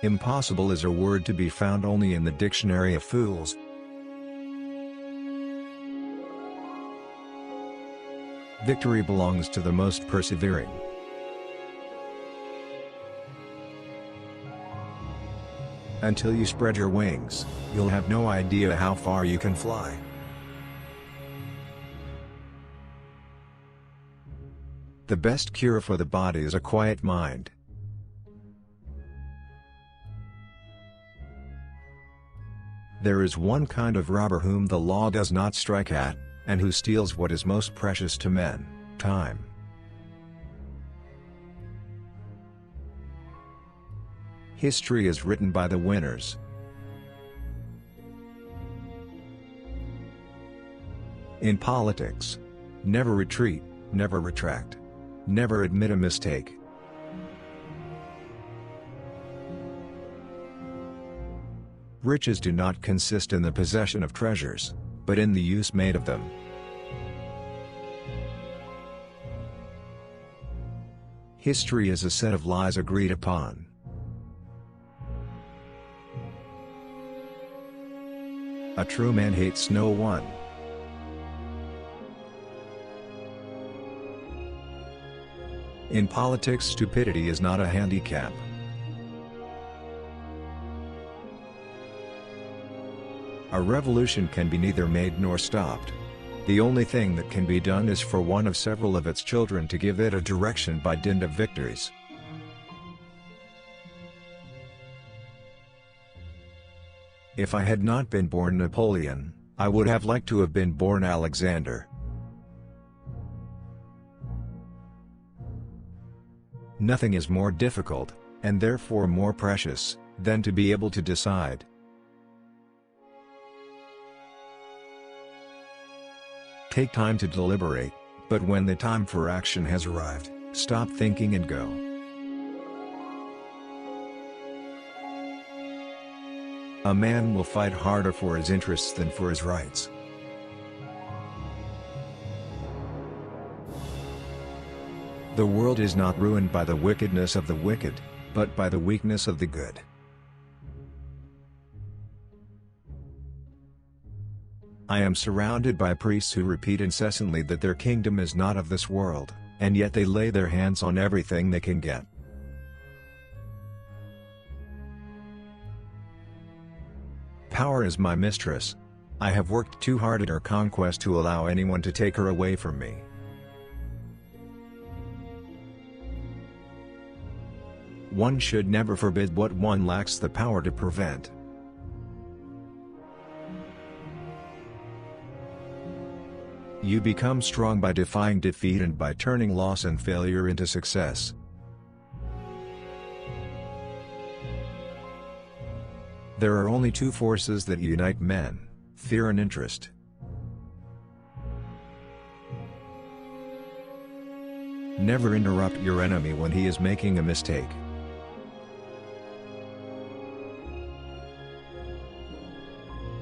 Impossible is a word to be found only in the dictionary of fools. Victory belongs to the most persevering. Until you spread your wings, you'll have no idea how far you can fly. The best cure for the body is a quiet mind. There is one kind of robber whom the law does not strike at, and who steals what is most precious to men, time. History is written by the winners. In politics, never retreat, never retract. Never admit a mistake. Riches do not consist in the possession of treasures, but in the use made of them. History is a set of lies agreed upon. A true man hates no one. In politics, stupidity is not a handicap. A revolution can be neither made nor stopped. The only thing that can be done is for one of several of its children to give it a direction by dint of victories. If I had not been born Napoleon, I would have liked to have been born Alexander. Nothing is more difficult, and therefore more precious, than to be able to decide. Take time to deliberate, but when the time for action has arrived, stop thinking and go. A man will fight harder for his interests than for his rights. The world is not ruined by the wickedness of the wicked, but by the weakness of the good. I am surrounded by priests who repeat incessantly that their kingdom is not of this world, and yet they lay their hands on everything they can get. Power is my mistress. I have worked too hard at her conquest to allow anyone to take her away from me. One should never forbid what one lacks the power to prevent. You become strong by defying defeat and by turning loss and failure into success. There are only two forces that unite men: fear and interest. Never interrupt your enemy when he is making a mistake.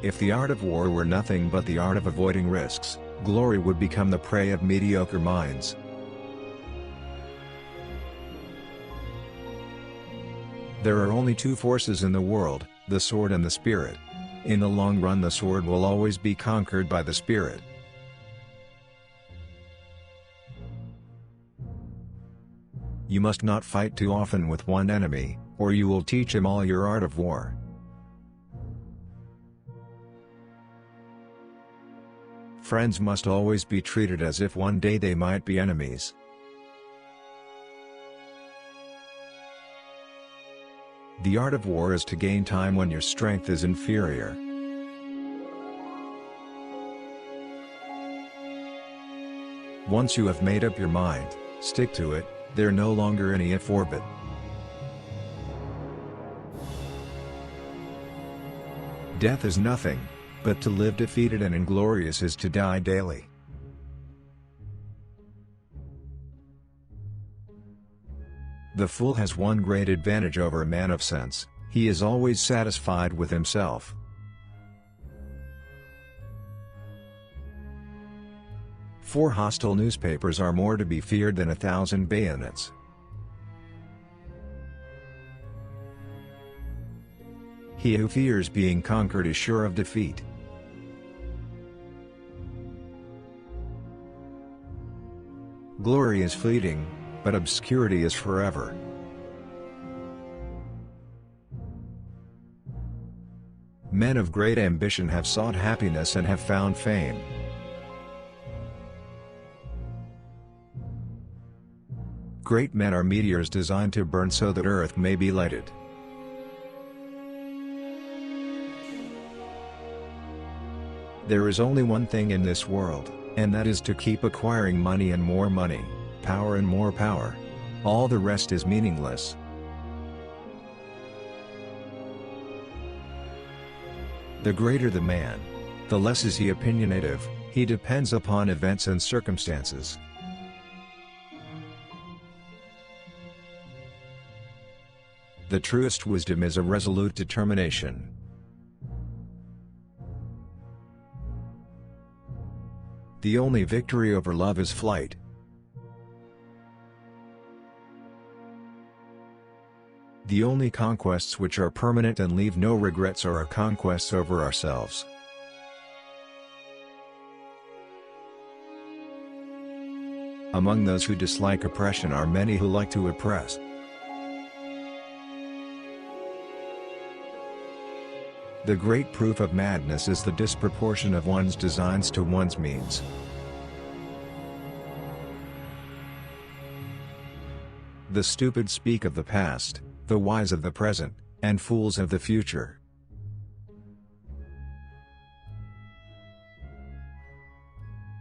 If the art of war were nothing but the art of avoiding risks, glory would become the prey of mediocre minds. There are only two forces in the world, the sword and the spirit. In the long run, the sword will always be conquered by the spirit. You must not fight too often with one enemy, or you will teach him all your art of war. Friends must always be treated as if one day they might be enemies. The art of war is to gain time when your strength is inferior. Once you have made up your mind, stick to it. There are no longer any if or but. Death is nothing, but to live defeated and inglorious is to die daily. The fool has one great advantage over a man of sense: he is always satisfied with himself. Four hostile newspapers are more to be feared than 1,000 bayonets. He who fears being conquered is sure of defeat. Glory is fleeting, but obscurity is forever. Men of great ambition have sought happiness and have found fame. Great men are meteors designed to burn so that earth may be lighted. There is only one thing in this world, and that is to keep acquiring money and more money, power and more power. All the rest is meaningless. The greater the man, the less is he opinionative, he depends upon events and circumstances. The truest wisdom is a resolute determination. The only victory over love is flight. The only conquests which are permanent and leave no regrets are our conquests over ourselves. Among those who dislike oppression are many who like to oppress. The great proof of madness is the disproportion of one's designs to one's means. The stupid speak of the past, the wise of the present, and fools of the future.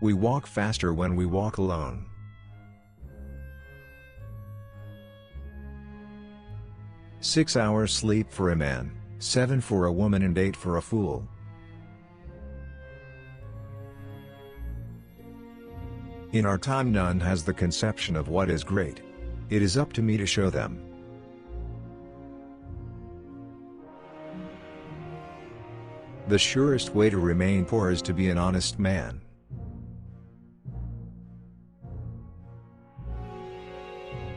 We walk faster when we walk alone. "6 hours sleep for a man, 7 for a woman and 8 for a fool." In our time none has the conception of what is great. It is up to me to show them. The surest way to remain poor is to be an honest man.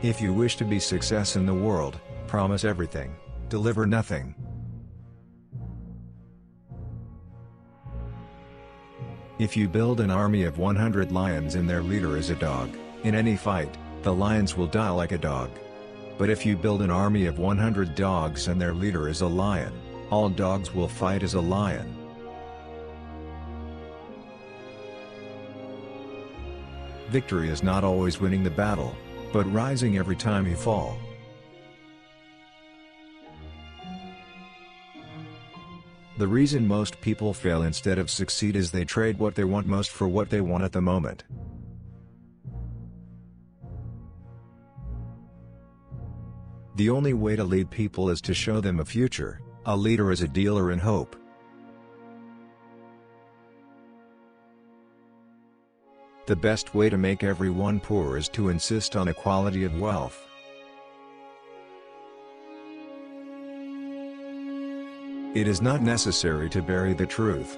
If you wish to be success in the world, promise everything, deliver nothing. If you build an army of 100 lions and their leader is a dog, in any fight, the lions will die like a dog. But if you build an army of 100 dogs and their leader is a lion, all dogs will fight as a lion. Victory is not always winning the battle, but rising every time you fall. The reason most people fail instead of succeed is they trade what they want most for what they want at the moment. The only way to lead people is to show them a future. A leader is a dealer in hope. The best way to make everyone poor is to insist on equality of wealth. It is not necessary to bury the truth.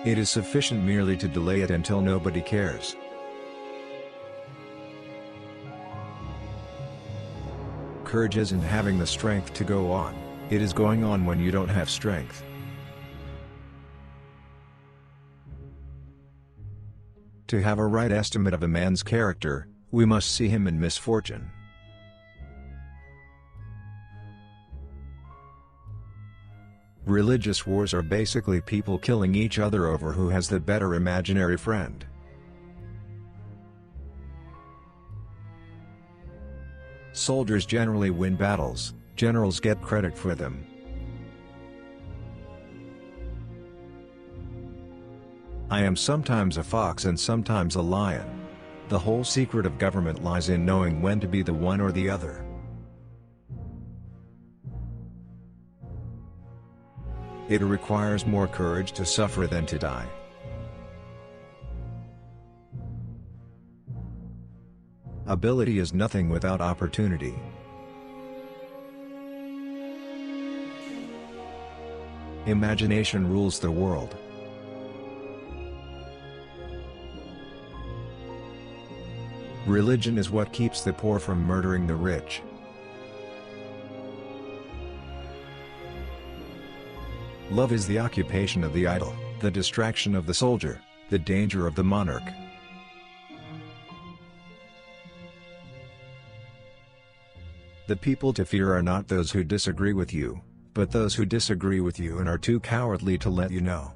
It is sufficient merely to delay it until nobody cares. Courage isn't having the strength to go on, it is going on when you don't have strength. To have a right estimate of a man's character, we must see him in misfortune. Religious wars are basically people killing each other over who has the better imaginary friend. Soldiers generally win battles, generals get credit for them. I am sometimes a fox and sometimes a lion. The whole secret of government lies in knowing when to be the one or the other. It requires more courage to suffer than to die. Ability is nothing without opportunity. Imagination rules the world. Religion is what keeps the poor from murdering the rich. Love is the occupation of the idle, the distraction of the soldier, the danger of the monarch. The people to fear are not those who disagree with you, but those who disagree with you and are too cowardly to let you know.